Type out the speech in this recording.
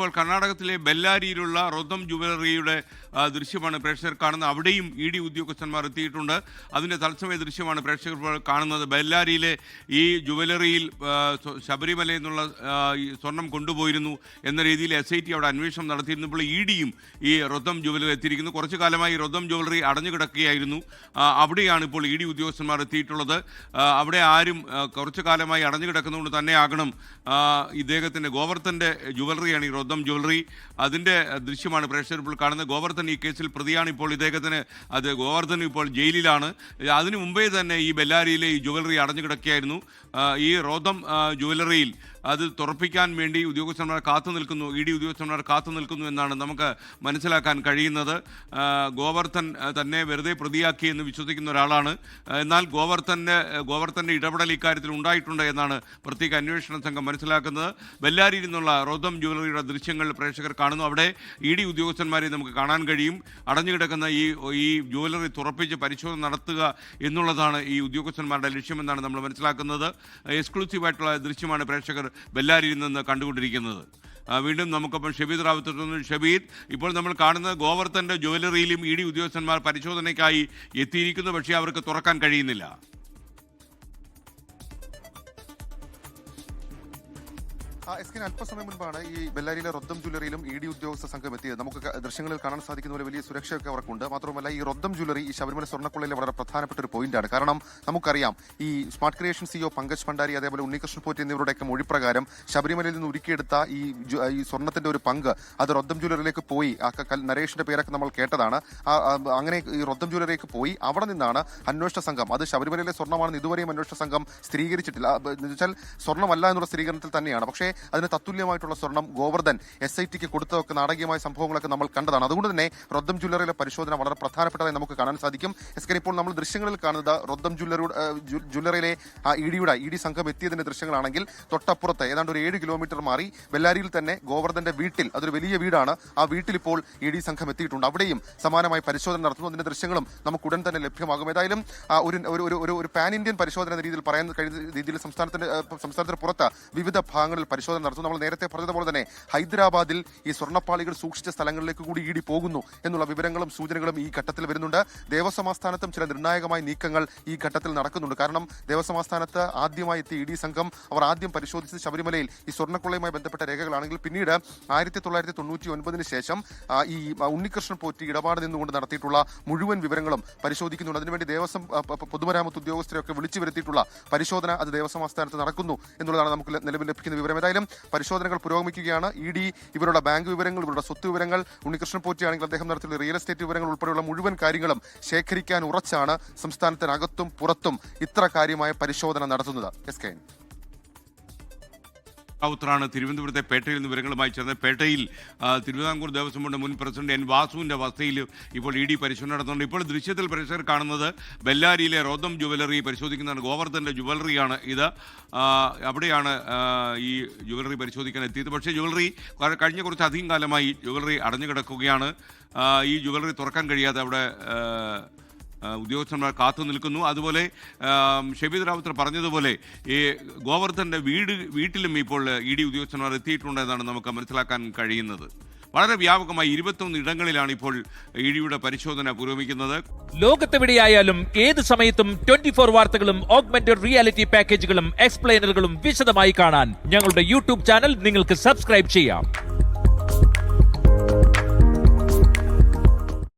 ഇപ്പോൾ കർണാടകത്തിലെ ബെല്ലാരിയിലുള്ള റൊദം ജുവലറിയുടെ ദൃശ്യമാണ് പ്രേക്ഷകർ കാണുന്നത്. അവിടെയും ED ഉദ്യോഗസ്ഥന്മാർ എത്തിയിട്ടുണ്ട്. അതിൻ്റെ തത്സമയ ദൃശ്യമാണ് പ്രേക്ഷകർ കാണുന്നത്. ബെല്ലാരിയിലെ ഈ ജുവലറിയിൽ ശബരിമലയിൽ നിന്നുള്ള സ്വർണം കൊണ്ടുപോയിരുന്നു എന്ന രീതിയിൽ SIT അവിടെ അന്വേഷണം നടത്തിയിരുന്നപ്പോൾ EDയും ഈ റൊദം ജുവലറി എത്തിയിരിക്കുന്നു. കുറച്ചു കാലമായി റൊദം ജുവലറി അടഞ്ഞു കിടക്കുകയായിരുന്നു. അവിടെയാണ് ഇപ്പോൾ ED ഉദ്യോഗസ്ഥന്മാർ എത്തിയിട്ടുള്ളത്. അവിടെ ആരും കുറച്ചു കാലമായി അടഞ്ഞു കിടക്കുന്നതുകൊണ്ട് തന്നെ ആകണം ഇദ്ദേഹത്തിൻ്റെ ഗോവർദ്ധൻ്റെ ജുവലറിയാണ് ഈ റൊദം ജുവലറി. അതിൻ്റെ ദൃശ്യമാണ് പ്രേക്ഷകർ ഇപ്പോൾ കാണുന്നത്. ഗോവർദ്ധൻ ഈ കേസിൽ പ്രതിയാണ്. ഇപ്പോൾ ഇദ്ദേഹത്തിന് ഗോവർദ്ധൻ ഇപ്പോൾ ജയിലിലാണ്. അതിനു മുമ്പേ തന്നെ ഈ ബെല്ലാരിയിലെ ഈ ജുവലറി അടഞ്ഞു കിടക്കുകയായിരുന്നു. ഈ റൊദം ജുവലറിയിൽ അത് തുറപ്പിക്കാൻ വേണ്ടി ഉദ്യോഗസ്ഥന്മാർ കാത്തു നിൽക്കുന്നു, ED ഉദ്യോഗസ്ഥന്മാർ കാത്തു നിൽക്കുന്നു എന്നാണ് നമുക്ക് മനസ്സിലാക്കാൻ കഴിയുന്നത്. ഗോവർദ്ധൻ തന്നെ വെറുതെ പ്രതിയാക്കി എന്ന് വിശ്വസിക്കുന്ന ഒരാളാണ്. എന്നാൽ ഗോവർദ്ധൻ്റെ ഇടപെടൽ ഇക്കാര്യത്തിൽ ഉണ്ടായിട്ടുണ്ട് എന്നാണ് പ്രത്യേക അന്വേഷണ സംഘം മനസ്സിലാക്കുന്നത്. ബെല്ലാരിയിൽ നിന്നുള്ള റൊദം ജുവലറിയുടെ ദൃശ്യങ്ങൾ പ്രേക്ഷകർ കാണുന്നു. അവിടെ ED ഉദ്യോഗസ്ഥന്മാരെ നമുക്ക് കാണാൻ കഴിയും. അടഞ്ഞുകിടക്കുന്ന ഈ ജുവലറി തുറപ്പിച്ച് പരിശോധന നടത്തുക എന്നുള്ളതാണ് ഈ ഉദ്യോഗസ്ഥന്മാരുടെ ലക്ഷ്യമെന്നാണ് നമ്മൾ മനസ്സിലാക്കുന്നത്. എക്സ്ക്ലൂസീവായിട്ടുള്ള ദൃശ്യമാണ് പ്രേക്ഷകർ ബെല്ലാരിയിൽ നിന്ന് കണ്ടുകൊണ്ടിരിക്കുന്നത്. വീണ്ടും നമുക്കൊപ്പം ഷബീദ് റാവുത്ത്. ഷബീദ്, ഇപ്പോൾ നമ്മൾ കാണുന്നത് ഗോവർദ്ധൻ്റെ ജുവലറിയിലും ED ഉദ്യോഗസ്ഥന്മാർ പരിശോധനയ്ക്കായി എത്തിയിരിക്കുന്നു. പക്ഷേ അവർക്ക് തുറക്കാൻ കഴിയുന്നില്ല. അല്പസമയം മുൻപാണ് ഈ ബെല്ലാരിയിലെ റൊദം ജ്വല്ലറിയിലും ED ഉദ്യോഗസ്ഥ സംഘം എത്തിയത്. നമുക്ക് ദൃശ്യങ്ങളിൽ കാണാൻ സാധിക്കുന്ന പോലെ വലിയ സുരക്ഷയൊക്കെ അവർക്കുണ്ട്. മാത്രമല്ല ഈ റൊദം ജ്വല്ലറി ഈ ശബരിമല സ്വർണ്ണക്കൊള്ളയിലെ വളരെ പ്രധാനപ്പെട്ട ഒരു പോയിന്റാണ്. കാരണം നമുക്കറിയാം ഈ smart creation CEO Pankaj Bhandari അതേപോലെ ഉണ്ണികൃഷ്ണൻ പോറ്റി എന്നിവരുടെയൊക്കെ മൊഴിപ്രകാരം ശബരിമലയിൽ നിന്ന് ഉരുക്കിയെടുത്ത ഈ സ്വർണ്ണത്തിന്റെ ഒരു പങ്ക് അത് റൊദം ജ്വല്ലറിയിലേക്ക് പോയി. നരേഷിന്റെ പേരൊക്കെ നമ്മൾ കേട്ടതാണ്. അങ്ങനെ ഈ റൊദം ജ്വല്ലറിയിലേക്ക് പോയി. അവിടെ നിന്നാണ് അന്വേഷണ സംഘം, അത് ശബരിമലയിലെ സ്വർണ്ണമാണെന്ന് ഇതുവരെയും അന്വേഷണ സംഘം സ്ഥിരീകരിച്ചിട്ടില്ല. എന്നുവെച്ചാൽ സ്വർണ്ണമല്ല എന്നുള്ള സ്ഥിരീകരണത്തിൽ തന്നെയാണ്. പക്ഷേ അതിന് തത്തുല്യമായിട്ടുള്ള സ്വർണം ഗോവർദ്ധൻ SITക്ക് കൊടുത്തതൊക്കെ നാടകീയമായ സംഭവങ്ങളൊക്കെ നമ്മൾ കണ്ടതാണ്. അതുകൊണ്ട് തന്നെ റൊദം ജ്വല്ലറിയിലെ പരിശോധന വളരെ പ്രധാനപ്പെട്ടതായി നമുക്ക് കാണാൻ സാധിക്കും. ഇപ്പോൾ നമ്മൾ ദൃശ്യങ്ങളിൽ കാണുന്നത് റൊദം ജ്വല്ലറിയിലെ ED സംഘം എത്തിയതിന്റെ ദൃശ്യങ്ങളാണെങ്കിൽ തൊട്ടപ്പുറത്ത് ഏതാണ്ട് ഒരു 7 കിലോമീറ്റർ മാറി ബെല്ലാരിയിൽ തന്നെ ഗോവർദ്ധന്റെ വീട്ടിൽ, അതൊരു വലിയ വീടാണ്, ആ വീട്ടിൽ ഇപ്പോൾ ED സംഘം എത്തിയിട്ടുണ്ട്. അവിടെയും സമാനമായി പരിശോധന നടത്തുന്നു. അതിന്റെ ദൃശ്യങ്ങളും നമുക്ക് ഉടൻ തന്നെ ലഭ്യമാകും. ഏതായാലും ഒരു പാൻ ഇന്ത്യൻ പരിശോധന എന്ന രീതിയിൽ പറയാൻ കഴിയുന്ന രീതിയിൽ സംസ്ഥാനത്തിന് പുറത്ത് വിവിധ ഭാഗങ്ങളിൽ പരിശോധന നടത്തും. നമ്മൾ നേരത്തെ പറഞ്ഞതുപോലെ തന്നെ ഹൈദരാബാദിൽ ഈ സ്വർണ്ണപ്പാളികൾ സൂക്ഷിച്ച സ്ഥലങ്ങളിലേക്ക് കൂടി ED പോകുന്നു എന്നുള്ള വിവരങ്ങളും സൂചനകളും ഈ ഘട്ടത്തിൽ വരുന്നുണ്ട്. ദേവസ്വം ആസ്ഥാനത്തും ചില നിർണായകമായ നീക്കങ്ങൾ ഈ ഘട്ടത്തിൽ നടക്കുന്നുണ്ട്. കാരണം ദേവസ്വം ആസ്ഥാനത്ത് ആദ്യമായി എത്തിയ ED സംഘം അവർ ആദ്യം പരിശോധിച്ചത് ശബരിമലയിൽ ഈ സ്വർണ്ണക്കൊള്ളയുമായി ബന്ധപ്പെട്ട രേഖകളാണെങ്കിൽ പിന്നീട് 1999 ശേഷം ഈ ഉണ്ണികൃഷ്ണൻ പോറ്റി ഇടപാട് നിന്നുകൊണ്ട് നടത്തിയിട്ടുള്ള മുഴുവൻ വിവരങ്ങളും പരിശോധിക്കുന്നുണ്ട്. അതിനുവേണ്ടി ദേവസ്വം പൊതുമരാമത്ത് ഉദ്യോഗസ്ഥരെയൊക്കെ വിളിച്ചു വരുത്തിയിട്ടുള്ള പരിശോധന അത് ദേവസ്വം ആസ്ഥാനത്ത് നടക്കുന്നു എന്നുള്ളതാണ് നമുക്ക് നിലവിൽ ലഭിക്കുന്ന വിവരം. ഏതായാലും പരിശോധനകൾ പുരോഗമിക്കുകയാണ്. ED ഇവരുടെ ബാങ്ക് വിവരങ്ങൾ, ഇവരുടെ സ്വത്ത് വിവരങ്ങൾ, ഉണ്ണികൃഷ്ണൻ പോറ്റിയാണെങ്കിൽ അദ്ദേഹം നടത്തിയുള്ള റിയൽ എസ്റ്റേറ്റ് വിവരങ്ങൾ ഉൾപ്പെടെയുള്ള മുഴുവൻ കാര്യങ്ങളും ശേഖരിക്കാൻ ഉറച്ചാണ് സംസ്ഥാനത്തിനകത്തും പുറത്തും ഇത്ര കാര്യമായ പരിശോധന നടത്തുന്നത്. റാവുത്തറാണ് തിരുവനന്തപുരത്തെ പേട്ടയിൽ നിന്ന് വിവരങ്ങളുമായി ചേർന്നത്. പേട്ടയിൽ തിരുവിതാംകൂർ ദേവസ്വം ബോർഡ് മുൻ പ്രസിഡന്റ് N. വാസുവിൻ്റെ വസതിയിൽ ഇപ്പോൾ ED പരിശോധന നടത്തുന്നുണ്ട്. ഇപ്പോൾ ദൃശ്യത്തിൽ പ്രേക്ഷകർ കാണുന്നത് ബെല്ലാരിയിലെ റൊദം ജുവലറി പരിശോധിക്കുന്നതാണ്. ഗോവർദ്ധൻ്റെ ജുവലറിയാണ് ഇത്. അവിടെയാണ് ഈ ജുവലറി പരിശോധിക്കാൻ എത്തിയത്. പക്ഷേ ജുവലറി കഴിഞ്ഞ കുറച്ചധികം കാലമായി ജുവലറി അടഞ്ഞു കിടക്കുകയാണ്. ഈ ജുവലറി തുറക്കാൻ കഴിയാതെ അവിടെ ഉദ്യോഗസ്ഥന്മാർ കാത്തു നിൽക്കുന്നു. അതുപോലെ ഷബീദ് റാവുത്തർ പറഞ്ഞതുപോലെ ഈ ഗോവർദ്ധൻ്റെ വീട്ടിലും ഇപ്പോൾ ED ഉദ്യോഗസ്ഥന്മാർ എത്തിയിട്ടുണ്ടെന്നാണ് നമുക്ക് മനസ്സിലാക്കാൻ കഴിയുന്നത്. വളരെ വ്യാപകമായി 21 ഇടങ്ങളിലാണ് ഇപ്പോൾ EDയുടെ പരിശോധന പുരോഗമിക്കുന്നത്. ലോകത്തെവിടെയായാലും ഏത് സമയത്തും 24 വാർത്തകളും ഓഗ്മെന്റഡ് റിയാലിറ്റി പാക്കേജുകളും എക്സ്പ്ലെയിനറുകളും വിശദമായി കാണാൻ ഞങ്ങളുടെ YouTube ചാനൽ നിങ്ങൾക്ക് സബ്സ്ക്രൈബ് ചെയ്യാം.